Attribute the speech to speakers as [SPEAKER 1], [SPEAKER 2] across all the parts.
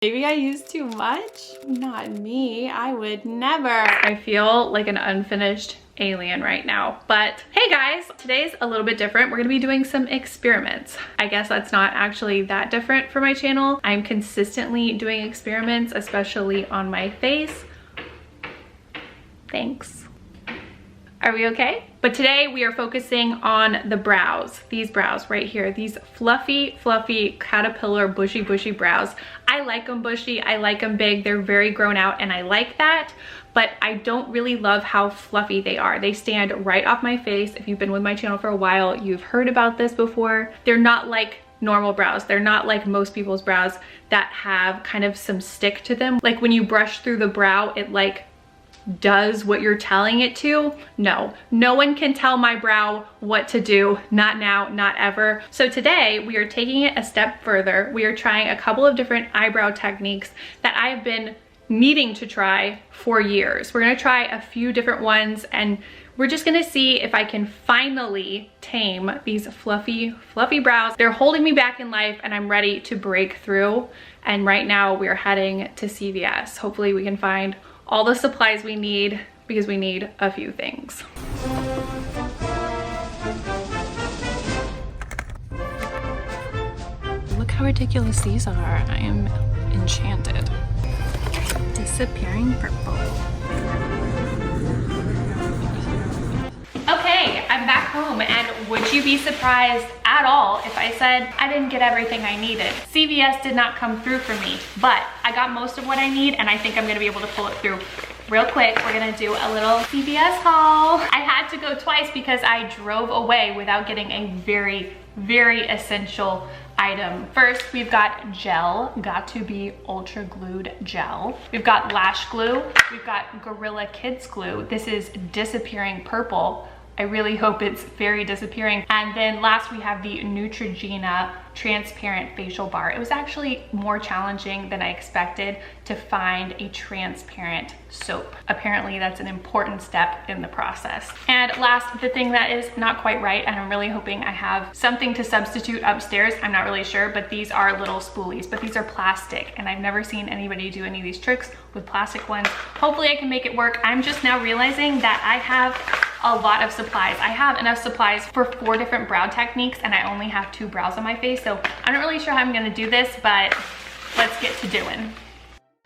[SPEAKER 1] Maybe I use too much? Not me, I would never. I feel like an unfinished alien right now. But hey guys, today's a little bit different. We're gonna be doing some experiments. I guess that's not actually that different for my channel. I'm consistently doing experiments, especially on my face. Thanks. Are we okay? But today we are focusing on the brows. These brows right here, these fluffy, fluffy caterpillar bushy brows. I like them bushy, I like them big, they're very grown out and I like that, but I don't really love how fluffy they are. They stand right off my face. If you've been with my channel for a while, you've heard about this before. They're not like normal brows. They're not like most people's brows that have kind of some stick to them. Like when you brush through the brow, it like does what you're telling it to. No one can tell my brow what to do. Not now, not ever. So today we are taking it a step further. We are trying a couple of different eyebrow techniques that I've been needing to try for years. We're gonna try a few different ones and we're just gonna see if I can finally tame these fluffy brows. They're holding me back in life and I'm ready to break through. And right now we're heading to CVS. Hopefully we can find all the supplies we need because we need a few things. Look how ridiculous these are. I am enchanted. Disappearing purple. Okay, I'm back home and would you be surprised at all if I said I didn't get everything I needed? CVS did not come through for me, but I got most of what I need and I think I'm gonna be able to pull it through. Real quick, we're gonna do a little CVS haul. I had to go twice because I drove away without getting a very essential item. First, we've got gel, got to be ultra glued gel. We've got lash glue. We've got Gorilla Kids glue. This is disappearing purple. I really hope it's very disappearing. And then last we have the Neutrogena transparent facial bar. It was actually more challenging than I expected to find a transparent soap. Apparently that's an important step in the process. And last, the thing that is not quite right, and I'm really hoping I have something to substitute upstairs, I'm not really sure, but these are little spoolies, but these are plastic and I've never seen anybody do any of these tricks with plastic ones. Hopefully I can make it work. I'm just now realizing that I have a lot of supplies. I have enough supplies for 4 different brow techniques and I only have 2 brows on my face, so I'm not really sure how I'm gonna do this, but let's get to doing.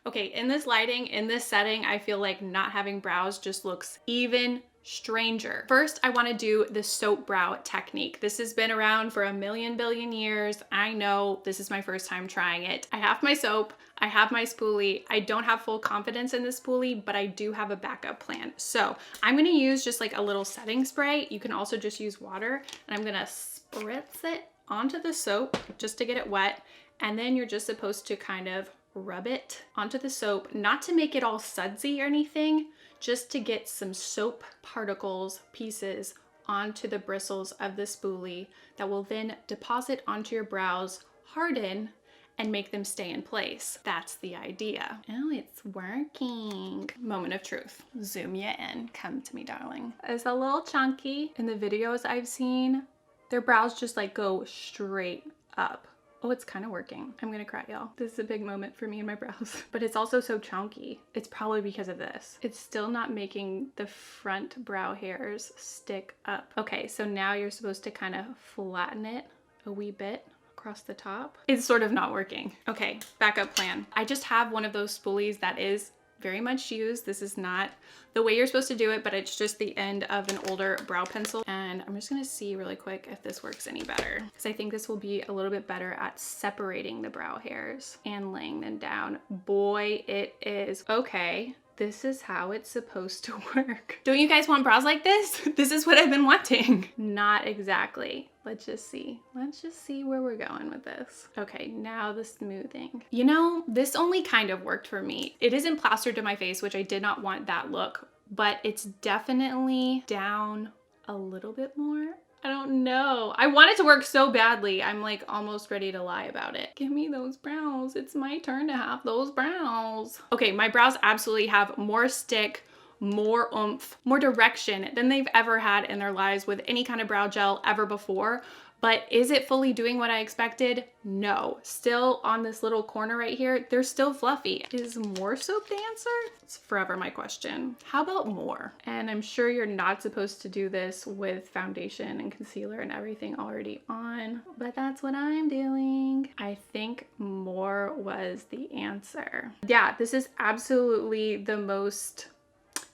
[SPEAKER 1] Okay, in this lighting, in this setting, I feel like not having brows just looks even stranger. First, I wanna do the soap brow technique. This has been around for a billion years. I know this is my first time trying it. I have my soap, I have my spoolie. I don't have full confidence in this spoolie, but I do have a backup plan. So I'm gonna use just like a little setting spray. You can also just use water and I'm gonna spritz it onto the soap just to get it wet. And then you're just supposed to kind of rub it onto the soap, not to make it all sudsy or anything, just to get some soap particles, pieces onto the bristles of the spoolie that will then deposit onto your brows, harden, and make them stay in place. That's the idea. Oh, it's working. Moment of truth. Zoom you in. Come to me, darling. It's a little chunky. In the videos I've seen, their brows just like go straight up. Oh, it's kind of working. I'm gonna cry, y'all. This is a big moment for me and my brows. But it's also so chunky. It's probably because of this. It's still not making the front brow hairs stick up. Okay, so now you're supposed to kind of flatten it a wee bit across the top. It's sort of not working. Okay, backup plan. I just have one of those spoolies that is very much used. This is not the way you're supposed to do it, but it's just the end of an older brow pencil. And I'm just gonna see really quick if this works any better, because I think this will be a little bit better at separating the brow hairs and laying them down. Boy, it is. Okay, this is how it's supposed to work. Don't you guys want brows like this? This is what I've been wanting. Not exactly. Let's just see. Let's just see where we're going with this. Okay, now the smoothing. You know, this only kind of worked for me. It isn't plastered to my face, which I did not want that look, but it's definitely down a little bit more. I don't know. I want it to work so badly. I'm like almost ready to lie about it. Give me those brows. It's my turn to have those brows. Okay, my brows absolutely have more stick, more oomph, more direction than they've ever had in their lives with any kind of brow gel ever before. But is it fully doing what I expected? No. Still on this little corner right here, they're still fluffy. Is more soap the answer? It's forever my question. How about more? And I'm sure you're not supposed to do this with foundation and concealer and everything already on, but that's what I'm doing. I think more was the answer. Yeah, this is absolutely the most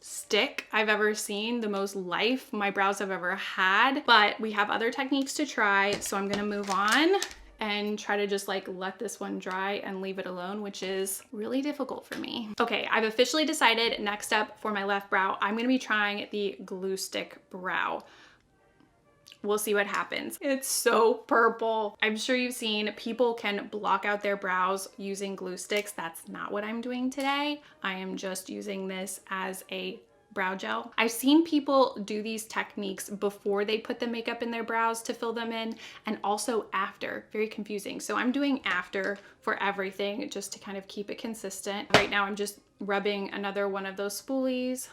[SPEAKER 1] stick I've ever seen, the most life my brows have ever had, but we have other techniques to try, so I'm gonna move on and try to just like let this one dry and leave it alone, which is really difficult for me. Okay, I've officially decided next up for my left brow, I'm gonna be trying the glue stick brow. We'll see what happens. It's so purple. I'm sure you've seen people can block out their brows using glue sticks. That's not what I'm doing today. I am just using this as a brow gel. I've seen people do these techniques before they put the makeup in their brows to fill them in, and also after. Very confusing. So I'm doing after for everything just to kind of keep it consistent. Right now I'm just rubbing another one of those spoolies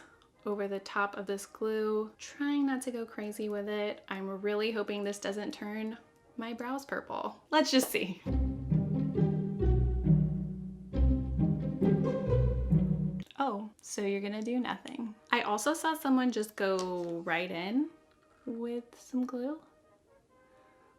[SPEAKER 1] over the top of this glue, trying not to go crazy with it. I'm really hoping this doesn't turn my brows purple. Let's just see. Oh, so you're gonna do nothing. I also saw someone just go right in with some glue.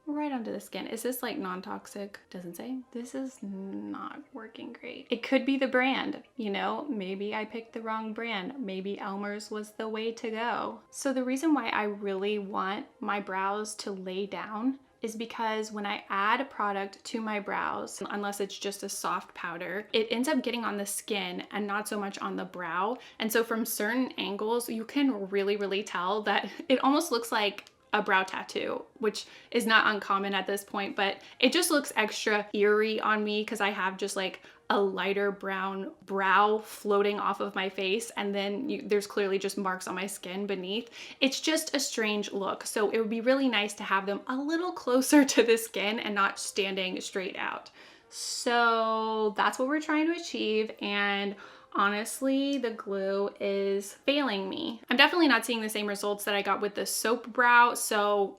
[SPEAKER 1] Right onto the skin. Is this like non-toxic? Doesn't say. This is not working great. It could be the brand, you know, maybe I picked the wrong brand. Maybe Elmer's was the way to go. So the reason why I really want my brows to lay down is because when I add a product to my brows, unless it's just a soft powder, it ends up getting on the skin and not so much on the brow. And so from certain angles, you can really tell that it almost looks like a brow tattoo, which is not uncommon at this point, but it just looks extra eerie on me because I have just like a lighter brown brow floating off of my face, and then there's clearly just marks on my skin beneath. It's just a strange look. So it would be really nice to have them a little closer to the skin and not standing straight out. So that's what we're trying to achieve, and honestly, the glue is failing me. I'm definitely not seeing the same results that I got with the soap brow, so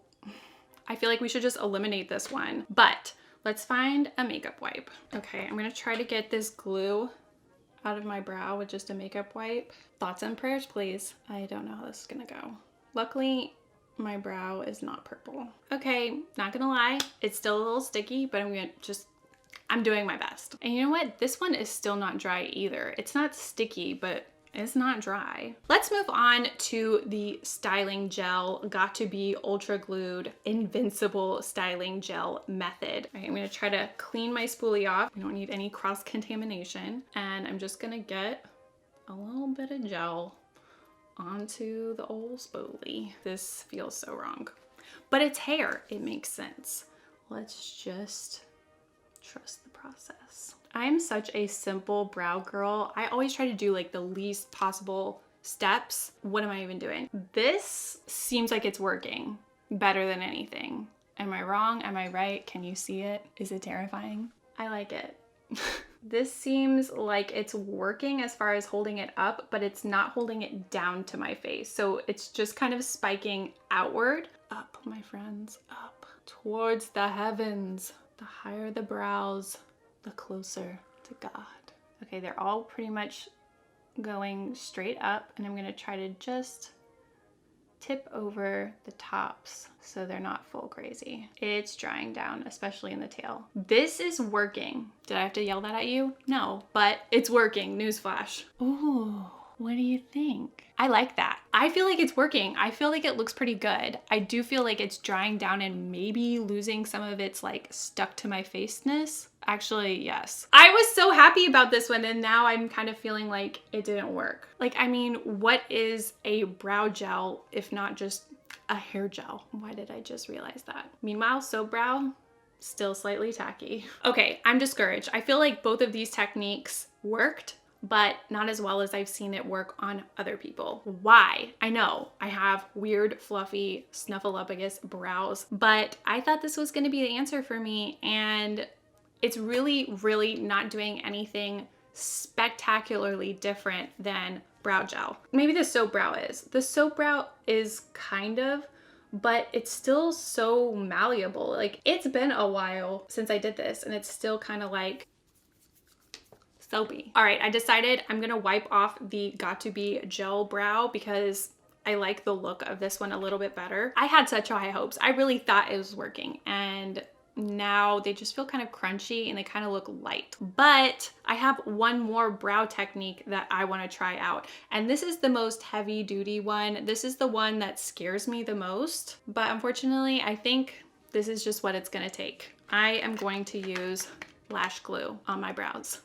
[SPEAKER 1] I feel like we should just eliminate this one. But let's find a makeup wipe. Okay, I'm gonna try to get this glue out of my brow with just a makeup wipe. Thoughts and prayers, please. I don't know how this is gonna go. Luckily, my brow is not purple. Okay, not gonna lie, it's still a little sticky, but I'm doing my best. And you know what? This one is still not dry either. It's not sticky, but it's not dry. Let's move on to the styling gel. Got to be ultra glued, invincible styling gel method. All right, I'm gonna try to clean my spoolie off. We don't need any cross contamination. And I'm just gonna get a little bit of gel onto the old spoolie. This feels so wrong, but it's hair. It makes sense. Let's just trust the process. I'm such a simple brow girl. I always try to do like the least possible steps. What am I even doing? This seems like it's working better than anything. Am I wrong? Am I right? Can you see it? Is it terrifying? I like it. This seems like it's working as far as holding it up, but it's not holding it down to my face. So it's just kind of spiking outward. Up, my friends, up towards the heavens. The higher the brows, the closer to God. Okay, they're all pretty much going straight up, and I'm gonna try to just tip over the tops so they're not full crazy. It's drying down, especially in the tail. This is working. Did I have to yell that at you? No, but it's working. Newsflash. Ooh. What do you think? I like that. I feel like it's working. I feel like it looks pretty good. I do feel like it's drying down and maybe losing some of its like stuck to my face-ness. Actually, yes. I was so happy about this one, and now I'm kind of feeling like it didn't work. Like, I mean, what is a brow gel if not just a hair gel? Why did I just realize that? Meanwhile, soap brow, still slightly tacky. Okay, I'm discouraged. I feel like both of these techniques worked, but not as well as I've seen it work on other people. Why? I know I have weird, fluffy, snuffleupagus brows, but I thought this was gonna be the answer for me, and it's really not doing anything spectacularly different than brow gel. Maybe the soap brow is. The soap brow is kind of, but it's still so malleable. Like, it's been a while since I did this and it's still kind of like soapy. All right, I decided I'm gonna wipe off the Got2b gel brow because I like the look of this one a little bit better. I had such high hopes. I really thought it was working, and now they just feel kind of crunchy and they kind of look light. But I have one more brow technique that I want to try out, and this is the most heavy duty one. This is the one that scares me the most, but unfortunately I think this is just what it's gonna take. I am going to use lash glue on my brows.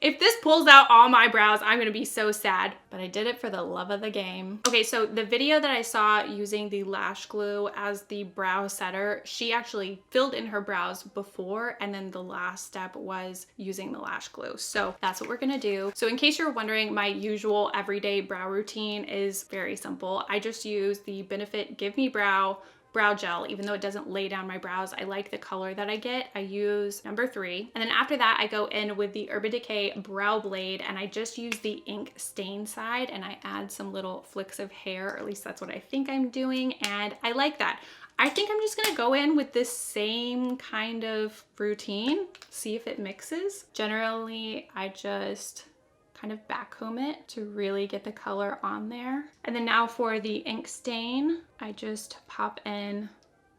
[SPEAKER 1] If this pulls out all my brows, I'm gonna be so sad, but I did it for the love of the game. Okay, so the video that I saw using the lash glue as the brow setter, she actually filled in her brows before, and then the last step was using the lash glue. So that's what we're gonna do. So in case you're wondering, my usual everyday brow routine is very simple. I just use the Benefit Give Me Brow gel. Even though it doesn't lay down my brows, I like the color that I get. I use number 3. And then after that, I go in with the Urban Decay Brow Blade, and I just use the ink stain side, and I add some little flicks of hair, or at least that's what I think I'm doing, and I like that. I think I'm just gonna go in with this same kind of routine, see if it mixes. Generally, I just kind of backcomb it to really get the color on there. And then now for the ink stain, I just pop in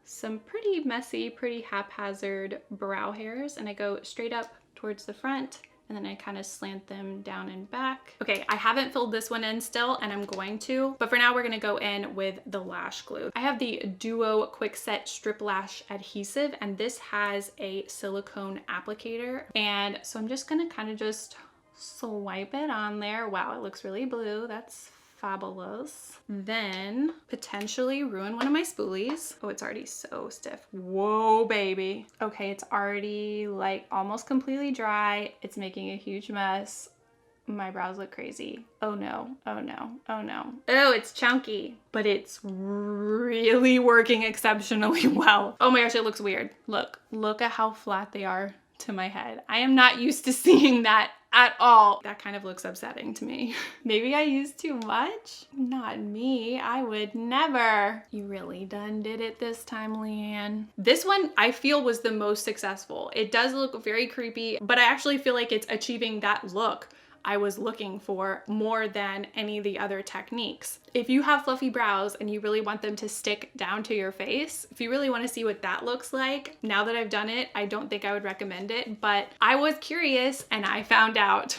[SPEAKER 1] some pretty messy, pretty haphazard brow hairs, and I go straight up towards the front, and then I kind of slant them down and back. Okay, I haven't filled this one in still, and I'm going to, but for now we're gonna go in with the lash glue. I have the Duo Quick Set Strip Lash Adhesive, and this has a silicone applicator, and so I'm just gonna kind of just swipe it on there. Wow, it looks really blue. That's fabulous. Then potentially ruin one of my spoolies. Oh, it's already so stiff. Whoa, baby. Okay, it's already like almost completely dry. It's making a huge mess. My brows look crazy. Oh no, oh no, oh no. Oh, it's chunky, but it's really working exceptionally well. Oh my gosh, it looks weird. Look at how flat they are to my head. I am not used to seeing that at all. That kind of looks upsetting to me. Maybe I used too much? Not me, I would never. You really done did it this time, LeighAnn. This one I feel was the most successful. It does look very creepy, but I actually feel like it's achieving that look I was looking for more than any of the other techniques. If you have fluffy brows and you really want them to stick down to your face, if you really want to see what that looks like, now that I've done it, I don't think I would recommend it, but I was curious and I found out.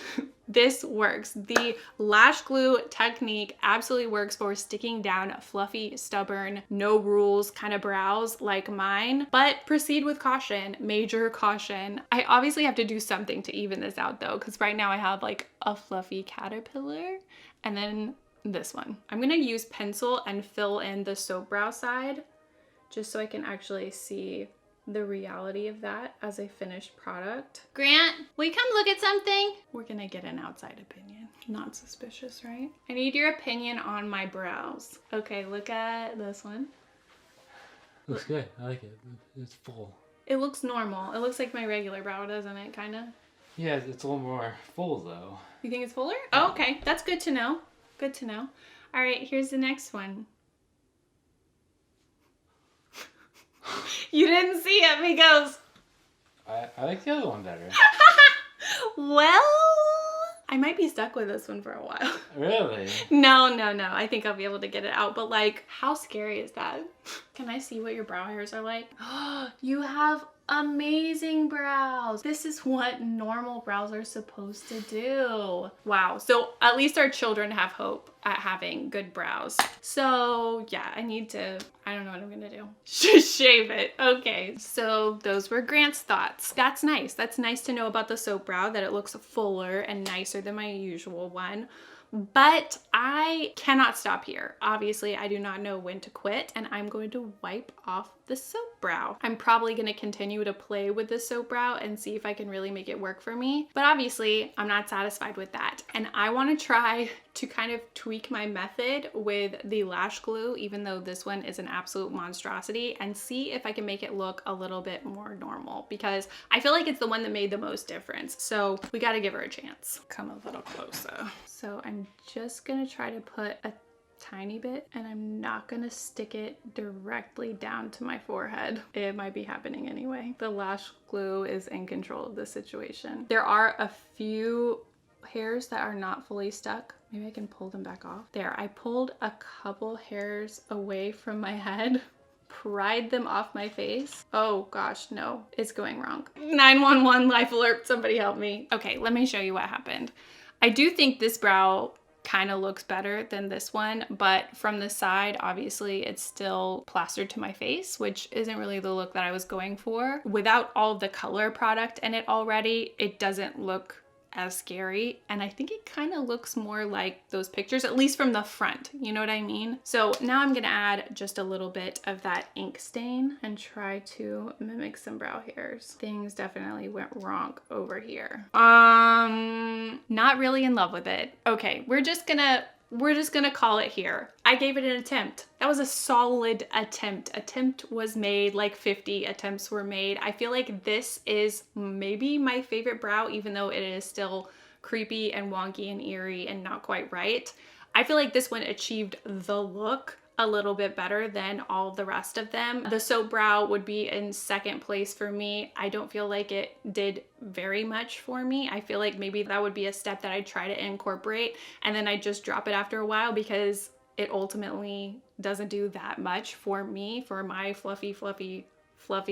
[SPEAKER 1] This works. The lash glue technique absolutely works for sticking down fluffy, stubborn, no rules kind of brows like mine, but proceed with caution, major caution. I obviously have to do something to even this out though, because right now I have like a fluffy caterpillar and then this one. I'm gonna use pencil and fill in the soap brow side just so I can actually see the reality of that as a finished product. Grant, will you come look at something? We're gonna get an outside opinion. Not suspicious, right? I need your opinion on my brows. Okay, look at this one.
[SPEAKER 2] Looks good. I like it. It's full.
[SPEAKER 1] It looks normal. It looks like my regular brow, doesn't it, kinda?
[SPEAKER 2] Yeah, it's a little more full though.
[SPEAKER 1] You think it's fuller? Oh, okay. That's good to know. Good to know. All right, here's the next one. You didn't see it because...
[SPEAKER 2] I like the other one better.
[SPEAKER 1] Well, I might be stuck with this one for a while.
[SPEAKER 2] Really?
[SPEAKER 1] No. I think I'll be able to get it out, but like, how scary is that? Can I see what your brow hairs are like? You have amazing brows. This is what normal brows are supposed to do. Wow. So at least our children have hope at having good brows. So yeah, I don't know what I'm gonna do. Shave it. Okay. So those were Grant's thoughts. That's nice. That's nice to know about the soap brow, that it looks fuller and nicer than my usual one. But I cannot stop here. Obviously, I do not know when to quit, and I'm going to wipe off the soap brow. I'm probably going to continue to play with the soap brow and see if I can really make it work for me. But obviously, I'm not satisfied with that. And I want to try to kind of tweak my method with the lash glue, even though this one is an absolute monstrosity, and see if I can make it look a little bit more normal, because I feel like it's the one that made the most difference. So we got to give her a chance. Come a little closer. So I'm just gonna try to put a tiny bit, and I'm not gonna stick it directly down to my forehead. It might be happening anyway. The lash glue is in control of the situation. There are a few hairs that are not fully stuck. Maybe I can pull them back off. There, I pulled a couple hairs away from my head, pried them off my face. Oh gosh, no, it's going wrong. 911 life alert, somebody help me. Okay, let me show you what happened. I do think this brow kind of looks better than this one, but from the side, obviously it's still plastered to my face, which isn't really the look that I was going for. Without all the color product in it already, it doesn't look as scary, and I think it kind of looks more like those pictures, at least from the front, you know what I mean? So now I'm gonna add just a little bit of that ink stain and try to mimic some brow hairs. Things definitely went wrong over here. Not really in love with it. Okay, we're just gonna call it here. I gave it an attempt. That was a solid attempt. Attempt was made, like 50 attempts were made. I feel like this is maybe my favorite brow, even though it is still creepy and wonky and eerie and not quite right. I feel like this one achieved the look a little bit better than all the rest of them. The soap brow would be in second place for me. I don't feel like it did very much for me. I feel like maybe that would be a step that I'd try to incorporate, and then I just drop it after a while because it ultimately doesn't do that much for me, for my fluffy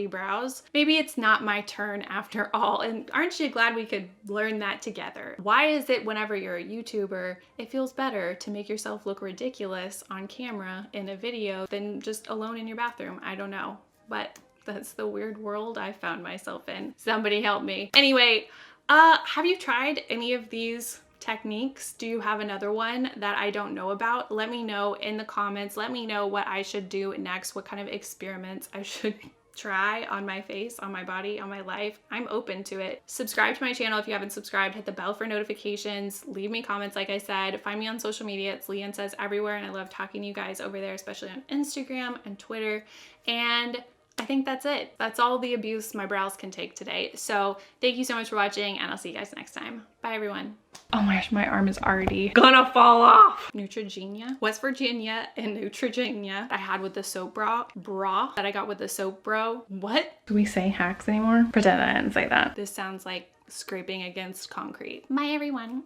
[SPEAKER 1] brows. Maybe it's not my turn after all, and aren't you glad we could learn that together? Why is it whenever you're a YouTuber, it feels better to make yourself look ridiculous on camera in a video than just alone in your bathroom? I don't know, but that's the weird world I found myself in. Somebody help me. Anyway, have you tried any of these techniques? Do you have another one that I don't know about? Let me know in the comments. Let me know what I should do next, what kind of experiments I should try on my face, on my body, on my life. I'm open to it. Subscribe to my channel if you haven't subscribed. Hit the bell for notifications. Leave me comments, like I said. Find me on social media. It's LeighAnnSays everywhere, and I love talking to you guys over there, especially on Instagram and Twitter. And I think that's it. That's all the abuse my brows can take today. So thank you so much for watching, and I'll see you guys next time. Bye, everyone. Oh my gosh, my arm is already gonna fall off. Neutrogena, West Virginia and Neutrogena I had with the soap bra that I got with the soap bro. What? Do we say hacks anymore? Pretend I didn't say that. This sounds like scraping against concrete. Bye, everyone.